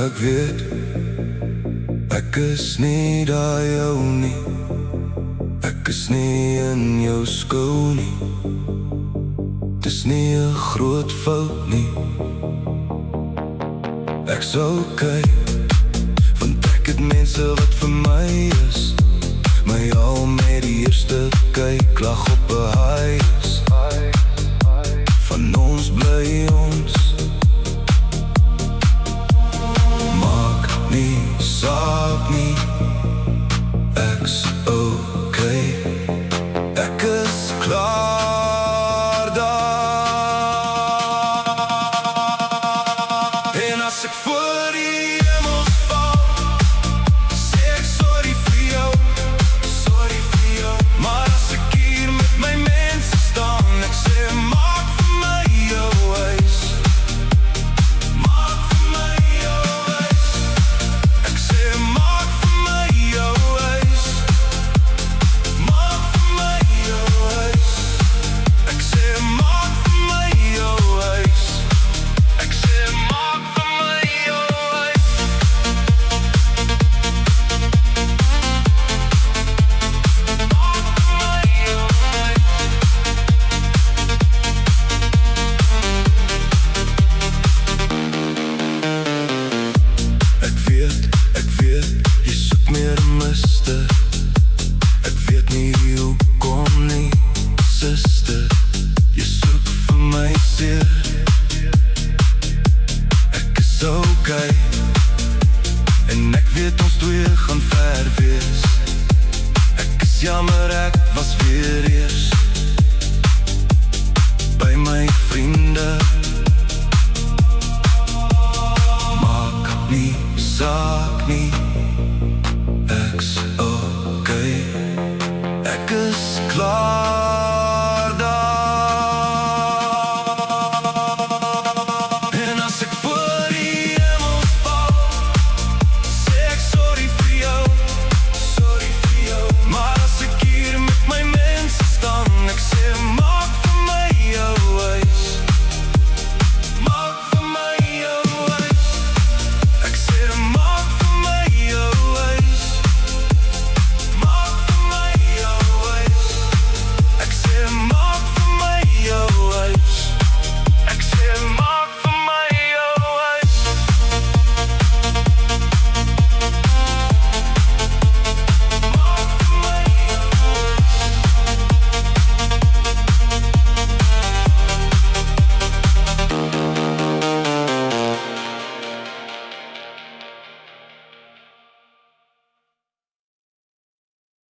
Ek weet, ek is nie daar jou nie. Ek is nie in jou skou nie. Dis nie 'n groot fout nie. Ek's okay, want ek het mense wat vir my is. My al met die eerste kyk lag op 'n high is. Van ons bly